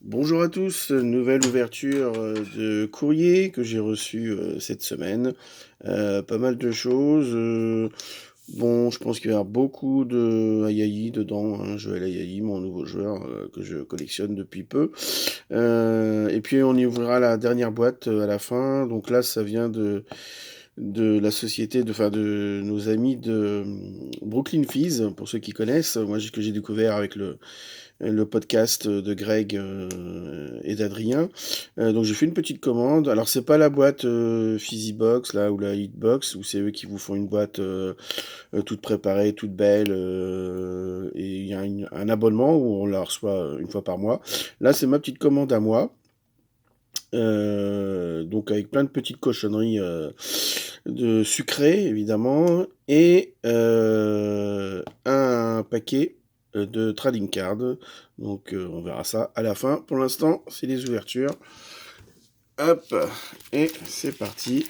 Bonjour à tous, nouvelle ouverture de courrier que j'ai reçu cette semaine. Pas mal de choses. Bon, je pense qu'il va y avoir beaucoup de Ayayi dedans, hein, Joël Ayayi, mon nouveau joueur que je collectionne depuis peu. Et puis on y ouvrira la dernière boîte à la fin. Donc là, ça vient de la société, de nos amis de Brooklyn Fizz, pour ceux qui connaissent. Moi, que j'ai découvert avec le podcast de Greg et d'Adrien. Donc j'ai fait une petite commande. Alors c'est pas la boîte Fizzybox là ou la Hitbox où c'est eux qui vous font une boîte toute préparée, toute belle et il y a un abonnement où on la reçoit une fois par mois. Là c'est ma petite commande à moi. Donc avec plein de petites cochonneries de sucré évidemment et un paquet de trading cards. Donc on verra ça à la fin. Pour l'instant, c'est les ouvertures. Hop, et c'est parti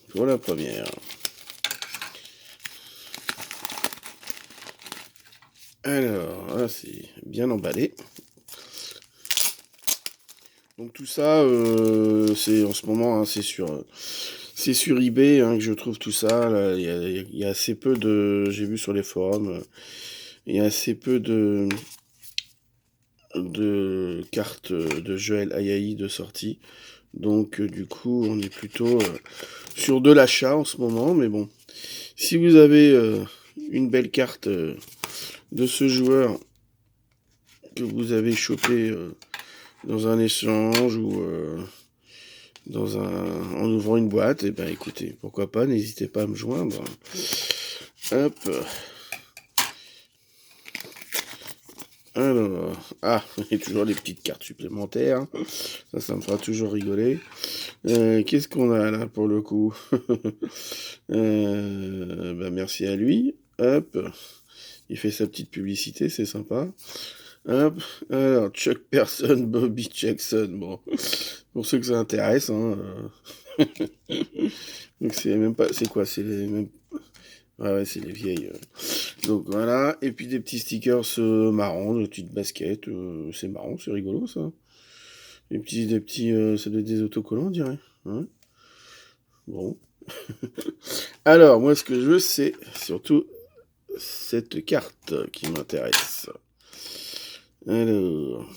pour la première. Alors, là, c'est bien emballé. Donc tout ça, c'est en ce moment, hein, c'est sur eBay hein, que je trouve tout ça. Là. Il y a assez peu de, j'ai vu sur les forums, il y a assez peu de cartes de Joël Ayayi de sortie. Donc du coup, on est plutôt sur de l'achat en ce moment. Mais bon, si vous avez une belle carte de ce joueur que vous avez chopé dans un échange ou en ouvrant une boîte, et ben écoutez, pourquoi pas, n'hésitez pas à me joindre. Hop. Alors, il y a toujours les petites cartes supplémentaires. Ça me fera toujours rigoler. Qu'est-ce qu'on a là pour le coup? Merci à lui. Hop. Il fait sa petite publicité, c'est sympa. Hop. Alors, Chuck Person, Bobby Jackson. Bon, pour ceux que ça intéresse. Hein, Donc c'est même pas... C'est quoi? C'est les mêmes... Ouais, c'est les vieilles. Donc voilà. Et puis des petits stickers marrons, de petites baskets. C'est marrant, c'est rigolo ça. Ça doit être des autocollants, on dirait. Ouais. Bon. Alors, moi, ce que je veux, c'est surtout cette carte qui m'intéresse. Alors,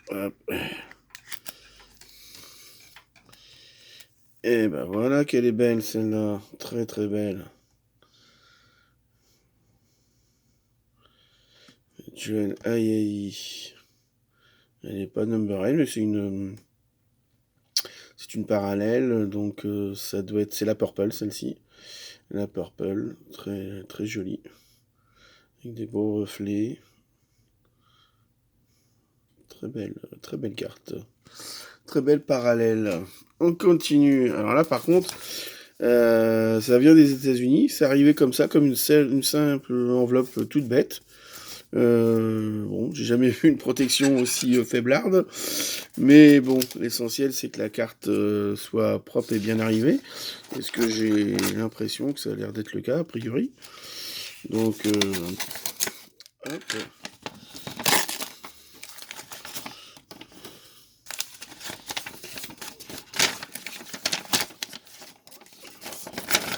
hop. Et ben voilà qu'elle est belle celle-là. Très très belle. Joël Ayayi. Elle n'est pas numberelle, mais c'est une parallèle. Donc ça doit être. C'est la purple celle-ci. La purple. Très très jolie. Avec des beaux reflets. Très belle carte. Très belle parallèle. On continue. Alors là, par contre, ça vient des États-Unis. C'est arrivé comme ça, comme une simple enveloppe toute bête. Bon, j'ai jamais vu une protection aussi faiblarde. Mais bon, l'essentiel, c'est que la carte soit propre et bien arrivée. Est-ce que j'ai l'impression que ça a l'air d'être le cas, a priori. Donc, hop.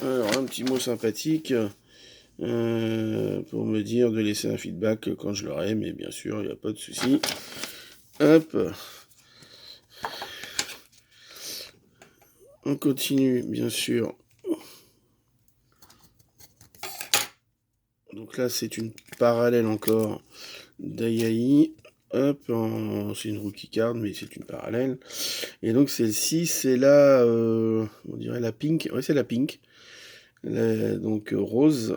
Alors, un petit mot sympathique pour me dire de laisser un feedback quand je l'aurai, mais bien sûr, il n'y a pas de souci. Hop, on continue, bien sûr. Donc là, c'est une parallèle encore d'Ayayi. Hop, c'est une rookie card, mais c'est une parallèle. Et donc celle-ci, c'est la, on dirait la pink. Ouais, c'est la pink. Donc rose.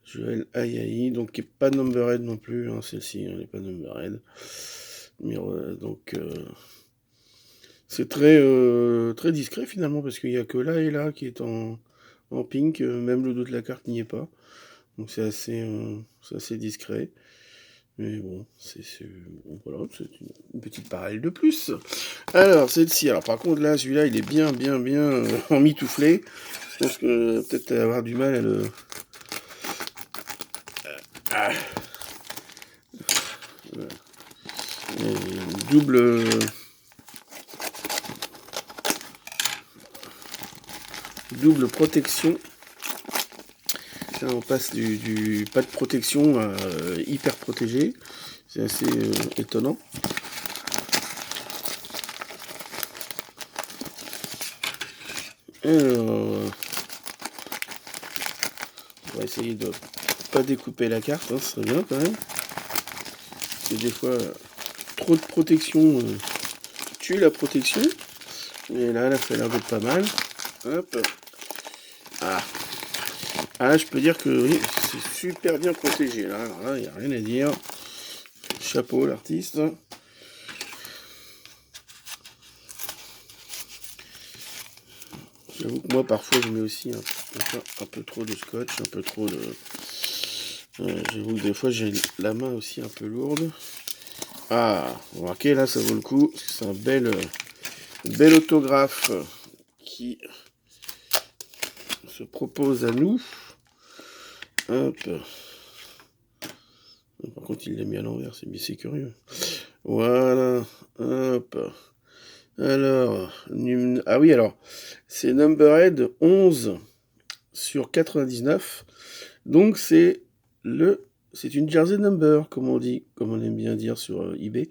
Joël Ayayi, donc qui n'est pas numbered non plus, hein, celle-ci, elle n'est pas numbered. Mais donc c'est très discret finalement, parce qu'il n'y a que là et là qui est en pink, même le dos de la carte n'y est pas. Donc c'est assez discret. Mais bon, bon, voilà, c'est une petite parallèle de plus. Alors, celle-ci, alors par contre là, celui-là, il est bien, bien, bien emmitouflé. Je pense que peut-être avoir du mal à le... Ah. Double... double protection. Là, on passe du pas de protection à hyper protégé. C'est assez étonnant. Alors, on va essayer de pas découper la carte, hein, ce serait bien quand même. Parce que des fois, trop de protection tue la protection. Et là, elle a fait l'air d'être pas mal. Hop. Ah. Ah, je peux dire que oui, c'est super bien protégé. Là, alors là, il n'y a rien à dire. Chapeau, l'artiste. J'avoue que moi, parfois, je mets aussi un peu trop de scotch, un peu trop de... j'avoue que des fois, j'ai la main aussi un peu lourde. Ah, remarquez, là, ça vaut le coup. C'est un bel autographe qui se propose à nous. Hop. Par contre, il l'a mis à l'envers, c'est curieux. Voilà. Hop. Alors, ah oui, alors, c'est Numberhead 11 sur 99. Donc, c'est une jersey number, comme on dit, comme on aime bien dire sur eBay.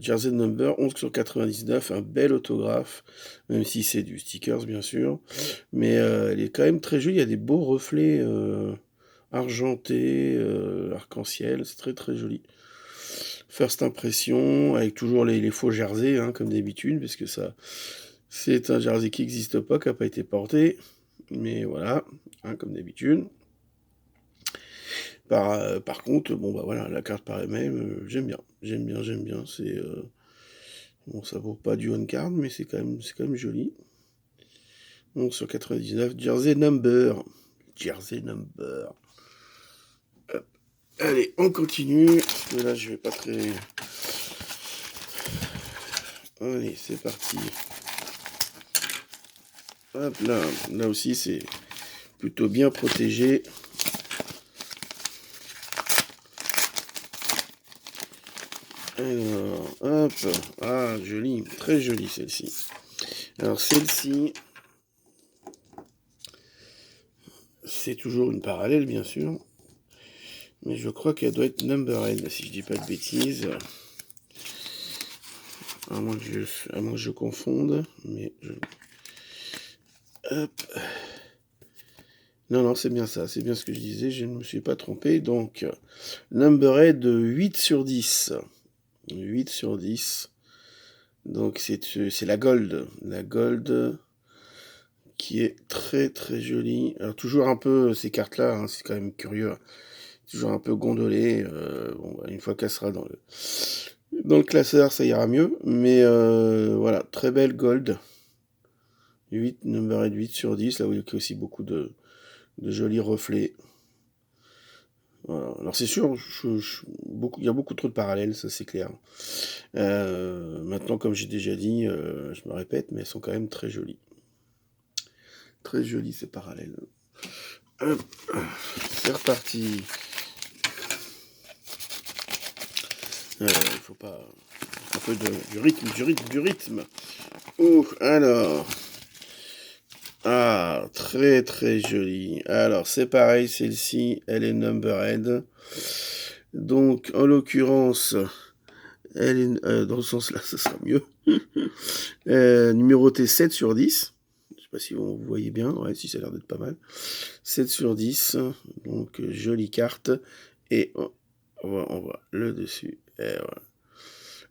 Jersey number 11 sur 99, un bel autographe, même si c'est du stickers, bien sûr. Mais elle est quand même très jolie, il y a des beaux reflets argentés, arc-en-ciel, c'est très très joli. First impression, avec toujours les faux jerseys, hein, comme d'habitude, parce que ça, c'est un jersey qui n'existe pas, qui n'a pas été porté. Mais voilà, hein, comme d'habitude. Par contre, bon bah voilà, la carte par elle-même, j'aime bien. C'est bon, ça vaut pas du on card, mais c'est quand même joli. Donc sur 99, Jersey Number. Jersey Number. Hop. Allez, on continue. Parce que là, je vais pas très... Allez, c'est parti. Hop là aussi, c'est plutôt bien protégé. Alors, hop. Ah, jolie. Très jolie, celle-ci. Alors, celle-ci... C'est toujours une parallèle, bien sûr. Mais je crois qu'elle doit être Numberhead, si je dis pas de bêtises. À moins que je confonde. Mais je... Hop. Non, c'est bien ça. C'est bien ce que je disais. Je ne me suis pas trompé. Donc, Numberhead 8 sur 10. 8 sur 10. Donc, c'est la Gold. La Gold... qui est très très jolie. Alors toujours un peu ces cartes-là, hein, c'est quand même curieux. Toujours un peu gondolé. Bon, bah, une fois qu'elle sera dans le classeur, ça ira mieux. Mais voilà, très belle gold. 8, number 8 sur 10. Là où il y a aussi beaucoup de jolis reflets. Voilà. Alors c'est sûr, il y a beaucoup trop de parallèles, ça c'est clair. Maintenant, comme j'ai déjà dit, je me répète, mais elles sont quand même très jolies. Très jolies ces parallèles. C'est reparti. Il faut pas... Un peu du rythme. Ouh, alors... Ah, très très jolie. Alors, c'est pareil, celle-ci, elle est numberhead. Donc, en l'occurrence, elle est... dans ce sens-là, ce sera mieux. Numérotée 7 sur 10. Je sais pas si vous voyez bien. Ouais, si ça a l'air d'être pas mal. 7 sur 10. Donc, jolie carte. Et on voit le dessus. Et voilà.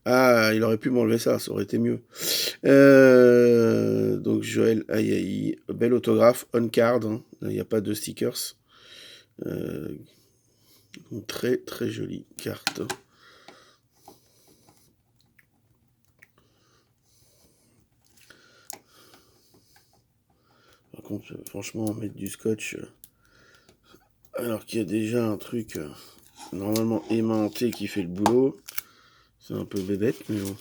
Ah, il aurait pu m'enlever ça, ça aurait été mieux. Donc Joël Ayaï, bel autographe, on card, hein. Il n'y a pas de stickers. Très très jolie carte. Par contre, franchement, mettre du scotch, alors qu'il y a déjà un truc normalement aimanté qui fait le boulot, c'est un peu bébête, mais bon.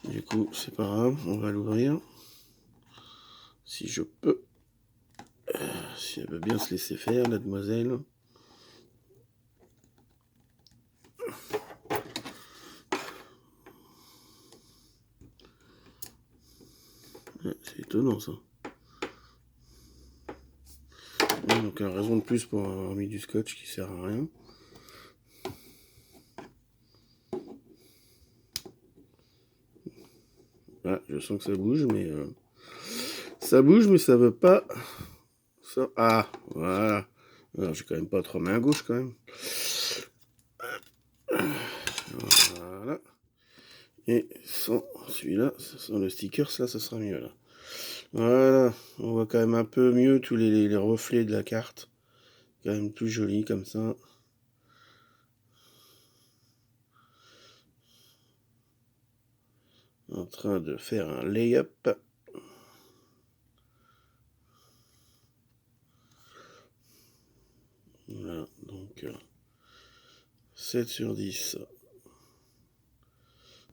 Du coup, c'est pas grave, on va l'ouvrir. Si je peux. Si elle veut bien se laisser faire, la demoiselle. étonnant ça. Donc une raison de plus pour avoir mis du scotch qui sert à rien. Voilà, je sens que ça bouge, mais ça veut pas. Ça... Ah, voilà. Alors j'ai quand même pas trop main gauche quand même. Voilà. Et sans celui-là, sans le sticker, ça sera mieux là. Voilà, on voit quand même un peu mieux tous les reflets de la carte. Quand même plus joli comme ça. En train de faire un lay-up. Voilà, donc 7 sur 10.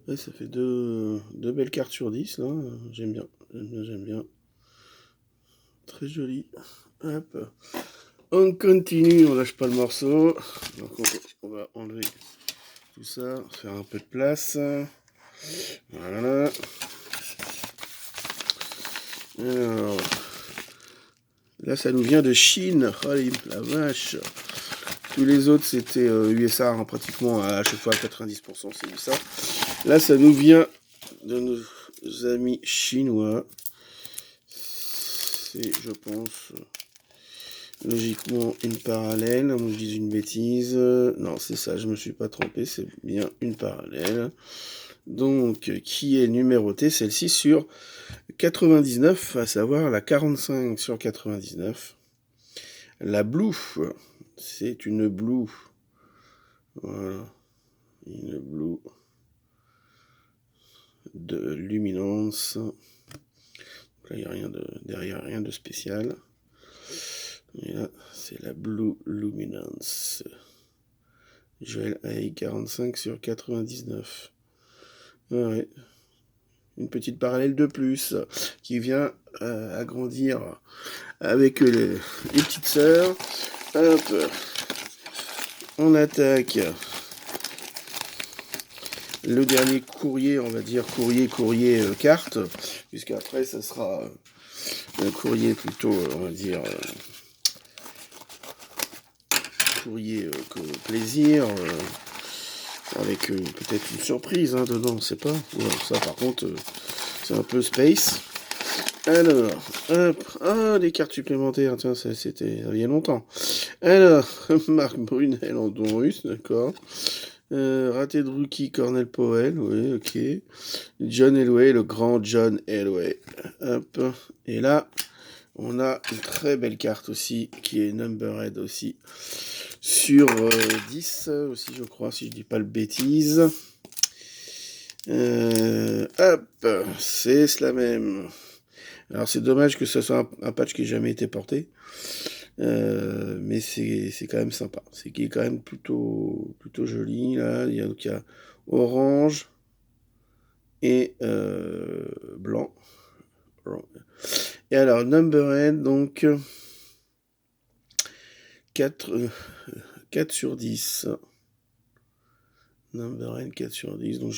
Ouais, ça fait deux belles cartes sur 10 là. J'aime bien, j'aime bien. Très joli. Hop. On continue, on lâche pas le morceau. Donc on va enlever tout ça, faire un peu de place. Voilà. Alors, là ça nous vient de Chine. Oh la vache. Tous les autres c'était USA, hein, pratiquement à chaque fois à 90% c'est USA. Là ça nous vient de nos amis chinois. C'est, je pense, logiquement une parallèle. Moi je dis une bêtise. Non, c'est ça, je me suis pas trompé, c'est bien une parallèle. Donc, qui est numérotée, celle-ci sur 99, à savoir la 45 sur 99. La Blue, c'est une Blue. Voilà, une Blue de luminance. Là, il n'y a rien de, derrière, rien de spécial. Et là, c'est la Blue Luminance. Joel AI 45 sur 99. Ouais. Une petite parallèle de plus qui vient agrandir avec les petites sœurs. Hop. On attaque le dernier courrier, on va dire courrier carte, puisqu'après ça sera un courrier plutôt, on va dire courrier plaisir, avec peut-être une surprise dedans, on sait pas. Ouais, ça par contre c'est un peu space. Alors, hop, ah, des cartes supplémentaires, tiens, c'était il y a longtemps. Alors, Marc Brunel en don russe, d'accord. Raté de rookie, Cornel Powell, oui, ok. John Elway, le grand John Elway. Hop, et là, on a une très belle carte aussi, qui est numbered aussi. Sur 10 aussi, je crois, si je dis pas le bêtise. Hop, c'est cela même. Alors c'est dommage que ce soit un patch qui n'a jamais été porté. Mais c'est quand même sympa. C'est qui est quand même plutôt joli. Là, il y a orange et blanc. Et alors, numbered, donc 4 sur 10. Numbered 4 sur 10. Donc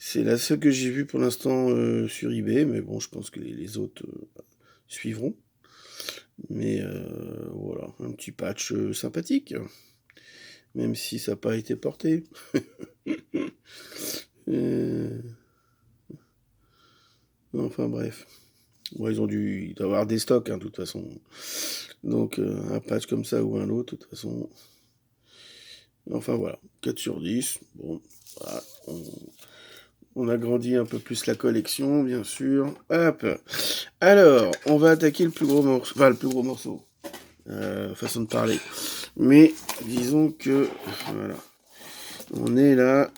c'est la seule que j'ai vue pour l'instant sur eBay, mais bon, je pense que les autres suivront. Mais voilà, un petit patch sympathique, même si ça n'a pas été porté. Enfin bref. Bon, ils ont dû avoir des stocks, de toute façon. Donc un patch comme ça ou un autre, de toute façon. Enfin voilà, 4 sur 10. Bon, voilà, on agrandit un peu plus la collection, bien sûr. Hop. Alors, on va attaquer le plus gros morceau. Enfin, le plus gros morceau. Façon de parler. Mais disons que voilà, on est là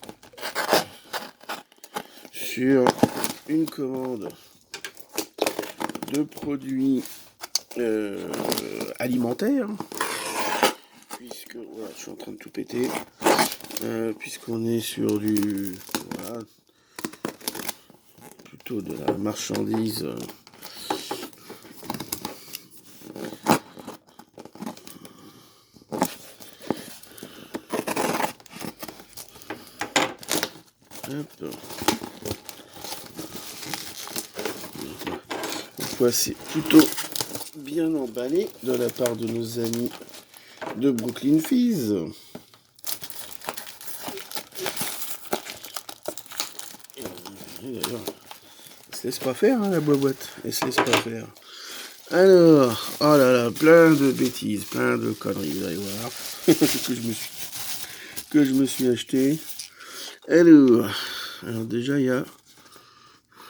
sur une commande de produits alimentaires, puisque voilà, je suis en train de tout péter, puisqu'on est sur du voilà, plutôt de la marchandise. fois, c'est plutôt bien emballé de la part de nos amis de Brooklyn Fizz. Et d'ailleurs, elle se laisse pas faire, hein, la boîte. Elle se laisse pas faire. Alors, oh là là, plein de bêtises, plein de conneries, vous allez voir, que je me suis acheté. Alors déjà, il y a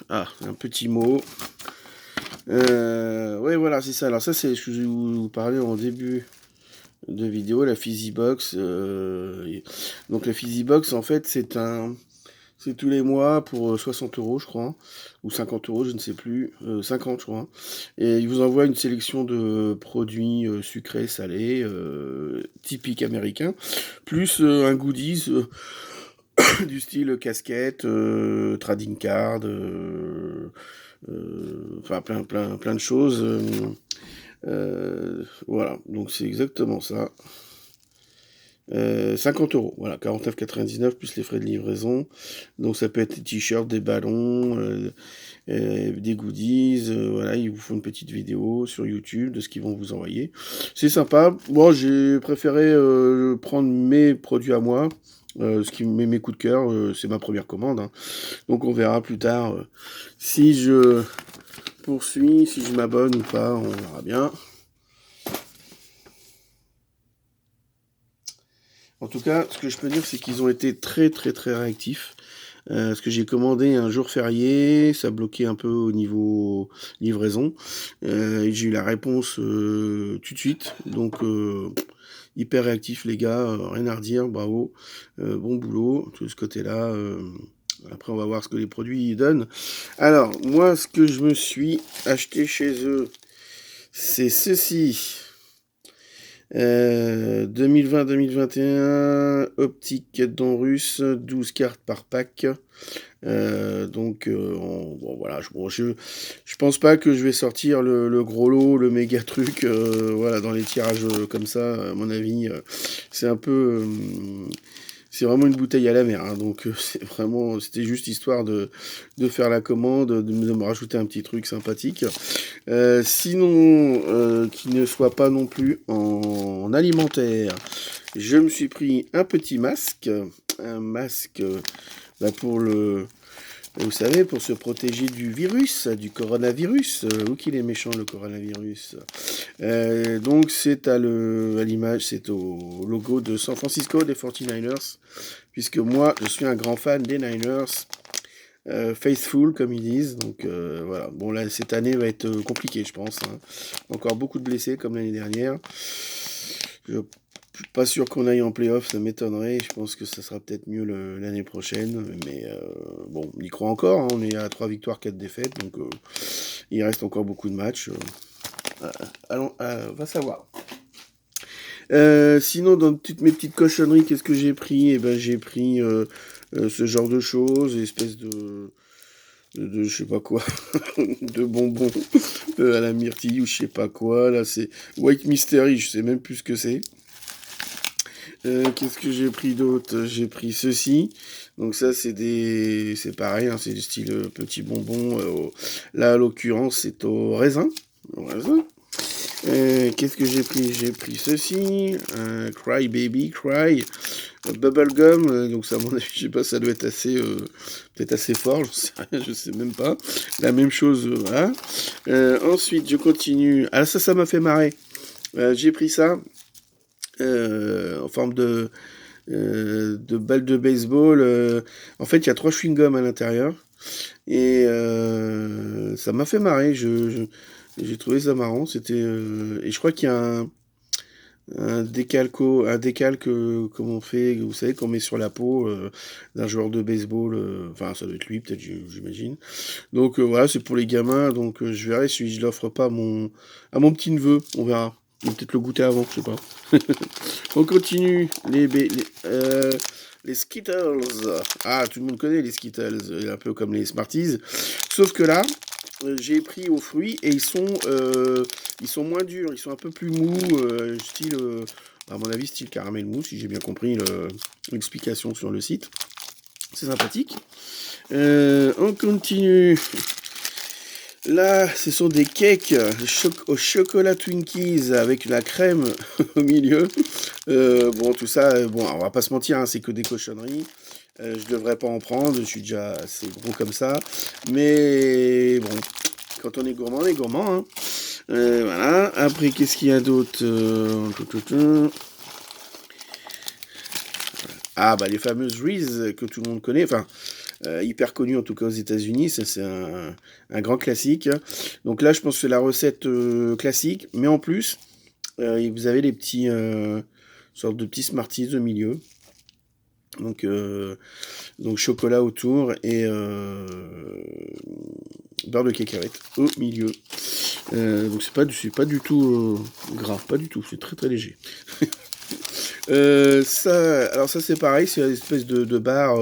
un petit mot. Ouais, voilà, c'est ça. Alors ça, c'est ce que je vous parlais en début de vidéo, la Fizzybox. Donc la Fizzybox, en fait, c'est tous les mois pour 60 €, je crois, ou 50 €, je ne sais plus, 50, je crois. Et ils vous envoient une sélection de produits sucrés, salés, typiques américains, plus un goodies du style casquette, trading card, enfin plein de choses. Voilà, donc c'est exactement ça. 50 €, voilà, 49,99 plus les frais de livraison. Donc ça peut être des t-shirts, des ballons, des goodies. Voilà, ils vous font une petite vidéo sur YouTube de ce qu'ils vont vous envoyer. C'est sympa. Bon, j'ai préféré prendre mes produits à moi. Ce qui met mes coups de cœur, c'est ma première commande, hein. Donc on verra plus tard si je poursuis, si je m'abonne ou pas, on verra bien. En tout cas, ce que je peux dire, c'est qu'ils ont été très très très réactifs. Parce que j'ai commandé un jour férié, ça bloquait un peu au niveau livraison. Et j'ai eu la réponse tout de suite. Donc hyper réactif les gars, rien à redire, bravo. Bon boulot, de ce côté-là. Après on va voir ce que les produits donnent. Alors, moi ce que je me suis acheté chez eux, c'est ceci. 2020-2021, optique dents russe, 12 cartes par pack. Bon voilà, je pense pas que je vais sortir le gros lot, le méga truc, voilà, dans les tirages comme ça, à mon avis, c'est un peu, c'est vraiment une bouteille à la mer, hein, donc c'était juste histoire de faire la commande, de me rajouter un petit truc sympathique. Sinon, qui ne soit pas non plus en alimentaire, je me suis pris un petit masque, pour vous savez, pour se protéger du virus, du coronavirus. Ou qu'il est méchant, le coronavirus. Donc c'est à l'image, c'est au logo de San Francisco des 49ers, puisque moi je suis un grand fan des Niners. Faithful comme ils disent, donc voilà. Bon là cette année va être compliquée, je pense, hein. Encore beaucoup de blessés comme l'année dernière. Je suis pas sûr qu'on aille en playoff, ça m'étonnerait. Je pense que ça sera peut-être mieux l'année prochaine, mais bon, on y croit encore, hein. On est à 3 victoires, 4 défaites, donc il reste encore beaucoup de matchs. Allons, va savoir. Sinon, dans toutes mes petites cochonneries, qu'est-ce que j'ai pris? Eh ben, j'ai pris ce genre de choses, espèce de je sais pas quoi, de bonbons à la myrtille ou je sais pas quoi. Là, c'est White Mystery, je sais même plus ce que c'est. Qu'est-ce que j'ai pris d'autre? J'ai pris ceci. Donc ça, c'est pareil, hein, c'est du style petit bonbon. Là, à l'occurrence, c'est au raisin. Au raisin. Qu'est-ce que j'ai pris? J'ai pris ceci, Cry Baby Cry, Bubblegum, donc ça, à mon avis, je sais pas, ça doit être peut-être assez fort, je sais rien, je sais même pas. La même chose, voilà. Ensuite, je continue. Ah, ça m'a fait marrer. J'ai pris ça en forme de balle de baseball. En fait, il y a 3 chewing-gums à l'intérieur. Et ça m'a fait marrer. J'ai trouvé ça marrant. Et je crois qu'il y a un décalque, comme on fait, vous savez, qu'on met sur la peau d'un joueur de baseball. Enfin, ça doit être lui, peut-être, j'imagine. Donc voilà, c'est pour les gamins. Donc je verrai si je l'offre pas à mon petit neveu. On verra. Il va peut-être le goûter avant, je sais pas. On continue. Les Skittles. Ah, tout le monde connaît les Skittles, un peu comme les Smarties. Sauf que là, j'ai pris aux fruits et ils sont moins durs, ils sont un peu plus mous, style, à mon avis, style caramel mou, si j'ai bien compris l'explication sur le site. C'est sympathique. On continue. Là, ce sont des cakes au chocolat Twinkies avec la crème au milieu. Bon, tout ça, bon, on va pas se mentir, hein, c'est que des cochonneries. Je devrais pas en prendre, je suis déjà assez gros comme ça. Mais bon, quand on est gourmand, hein. Voilà. Après, qu'est-ce qu'il y a d'autre? Ah, bah les fameuses Reese que tout le monde connaît, enfin, hyper connues en tout cas aux États-Unis, ça c'est un grand classique. Donc là, je pense que c'est la recette classique, mais en plus, vous avez les petits, sortes de petits Smarties au milieu. Donc chocolat autour et beurre de cacahuète au milieu. Donc c'est pas du tout gras, pas du tout, c'est très très léger. Alors ça c'est pareil, c'est une espèce de bar,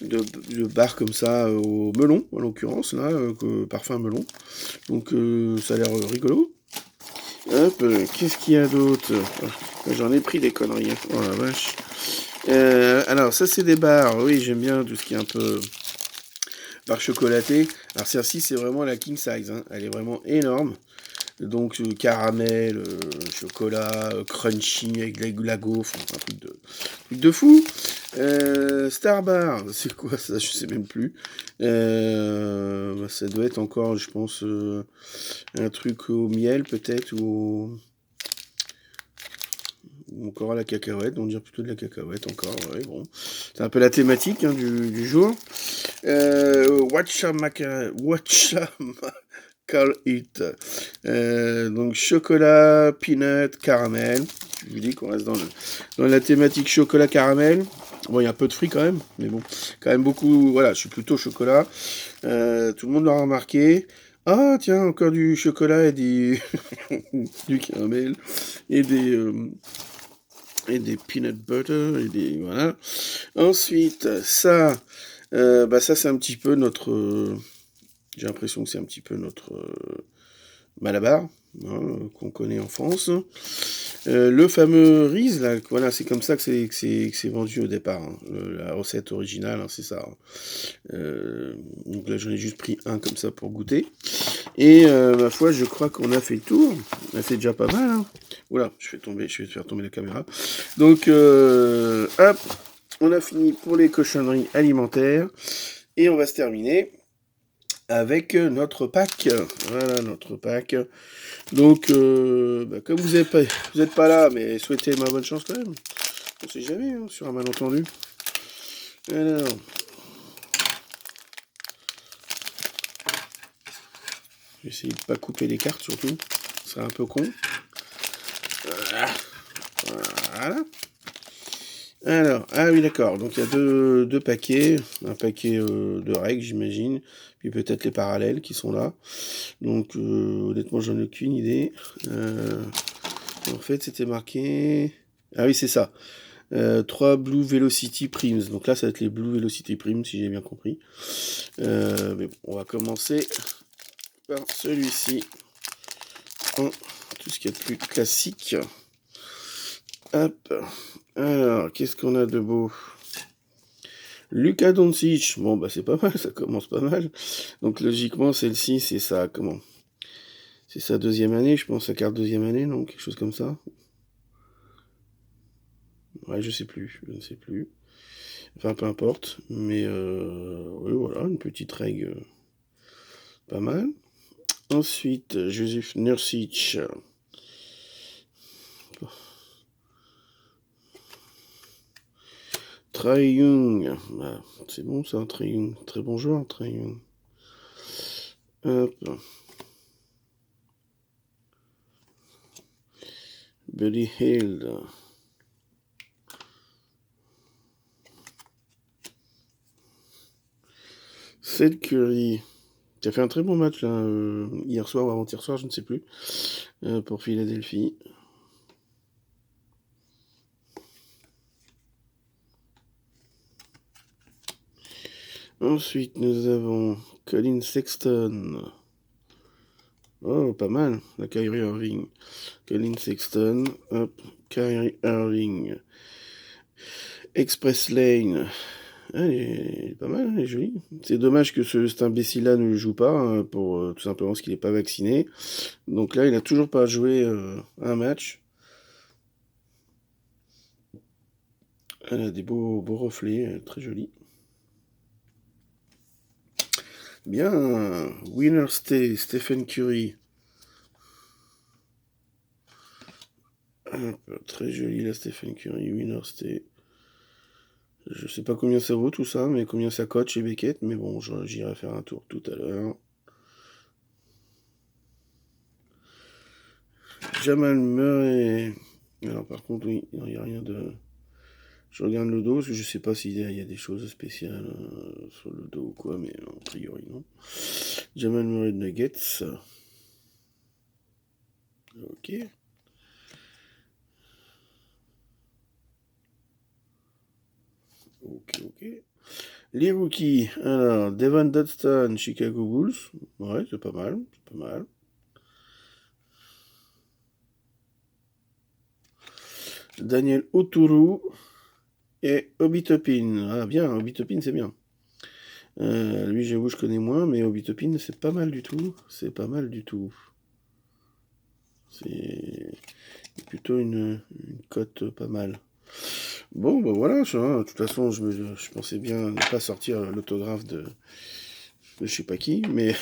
de bar comme ça au melon en l'occurrence là, parfum melon. Donc ça a l'air rigolo. Hop, qu'est-ce qu'il y a d'autre? J'en ai pris des conneries, hein. Oh la vache. Alors ça c'est des bars, oui j'aime bien tout ce qui est un peu bar chocolaté. Alors celle-ci c'est vraiment la king size, hein. Elle est vraiment énorme. Donc caramel, chocolat, crunchy avec la gaufre, enfin, truc de fou. Starbar, c'est quoi ça? Je sais même plus. Ça doit être encore, je pense, un truc au miel peut-être ou encore à la cacahuète, on dirait plutôt de la cacahuète encore, ouais, bon. C'est un peu la thématique hein, du jour. Call it. Donc chocolat, peanut, caramel. Je vous dis qu'on reste dans la thématique chocolat caramel. Bon, il y a un peu de fruits quand même, mais bon, quand même beaucoup. Voilà, je suis plutôt chocolat. Tout le monde l'aura remarqué. Ah tiens, encore du chocolat et du caramel et des peanut butter et des voilà. Ensuite, ça, ça c'est un petit peu notre. J'ai l'impression que c'est un petit peu notre Malabar, hein, qu'on connaît en France. Le fameux Reese, là, voilà, c'est comme ça que c'est vendu au départ. Hein. La recette originale, hein, c'est ça. Hein. Donc là, j'en ai juste pris un comme ça pour goûter. Et ma foi, je crois qu'on a fait le tour. Là, c'est déjà pas mal. Hein. Oula, je vais faire tomber la caméra. Donc, hop, on a fini pour les cochonneries alimentaires. Et on va se terminer avec notre pack. Voilà, notre pack. Donc, comme vous êtes pas là, mais souhaitez ma bonne chance quand même. On sait jamais, hein, sur un malentendu. Alors. Je vais essayer de pas couper les cartes surtout. Ce serait un peu con. Voilà. Alors, ah oui d'accord, donc il y a deux paquets, un paquet de règles j'imagine, puis peut-être les parallèles qui sont là. Donc honnêtement j'en ai aucune idée. En fait c'était marqué... Ah oui c'est ça, 3 Blue Velocity Primes, donc là ça va être les Blue Velocity Primes si j'ai bien compris. Mais bon, on va commencer par celui-ci, tout ce qui est plus classique. Hop. Alors, qu'est-ce qu'on a de beau? Luka Doncic. Bon, bah c'est pas mal, ça commence pas mal. Donc logiquement, celle-ci, c'est ça, comment? C'est sa deuxième année, je pense, sa carte deuxième année, non? Quelque chose comme ça. Ouais, je sais plus, je ne sais plus. Enfin, peu importe. Mais oui, voilà, une petite règle pas mal. Ensuite, Joseph Nurkic. Trae Young, bah, c'est bon ça, Trae Young, très bon joueur, Trae Young. Hop. Buddy Hield. Seth Curry, qui a fait un très bon match là, hier soir ou avant-hier soir, je ne sais plus, pour Philadelphie. Ensuite, nous avons Colin Sexton. Oh, pas mal, la Kyrie Irving. Colin Sexton, hop, Kyrie Irving. Express Lane, Elle est pas mal, elle est jolie. C'est dommage que cet imbécile-là ne joue pas, hein, pour tout simplement parce qu'il n'est pas vacciné. Donc là, il a toujours pas joué un match. Elle a des beaux reflets, elle est très jolie. Bien, Winner Stay, Stephen Curry. Très jolie la Stephen Curry, Winner Stay. Je sais pas combien ça vaut tout ça, mais combien ça cote chez Beckett, mais bon, j'irai faire un tour tout à l'heure. Jamal Murray. Alors par contre, oui, il n'y a rien de... Je regarde le dos, parce que je sais pas s'il y a des choses spéciales sur le dos ou quoi, mais a priori non. Jamal Murray de Nuggets. Ok. Ok. Les rookies. Alors, Devon Dotson, Chicago Bulls. Ouais, c'est pas mal. C'est pas mal. Daniel Oturu et Obi Toppin. Ah bien, Obi Toppin c'est bien. Lui j'avoue je connais moins, mais Obi Toppin c'est pas mal du tout. C'est pas mal du tout. C'est plutôt une cote pas mal. Bon bah voilà, de toute façon je pensais bien ne pas sortir l'autographe de je sais pas qui, mais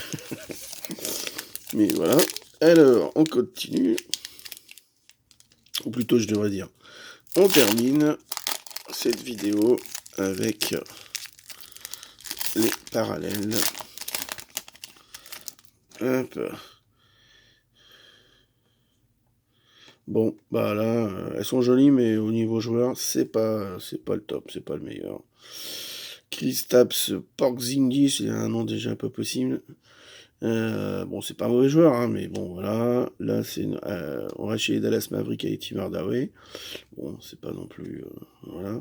mais voilà. Alors on continue. Ou plutôt je devrais dire. On termine cette vidéo avec les parallèles. Hop. Bon, bah là, elles sont jolies, mais au niveau joueur, c'est pas le top, c'est pas le meilleur. Kristaps Porzingis, il a un nom déjà pas possible. Bon, c'est pas un mauvais joueur, hein, mais bon, voilà. Là, on va chez les Dallas Mavericks avec Tim Hardaway. Bon, c'est pas non plus, voilà.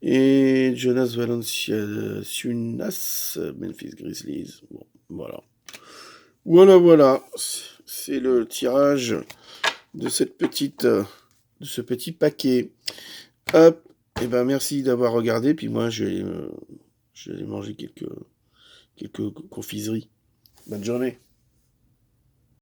Et Jonas Valanciunas, Memphis Grizzlies. Bon, voilà. Voilà. C'est le tirage de de ce petit paquet. Hop. Et ben merci d'avoir regardé. Puis moi, je vais aller manger quelques confiseries. Bonne journée.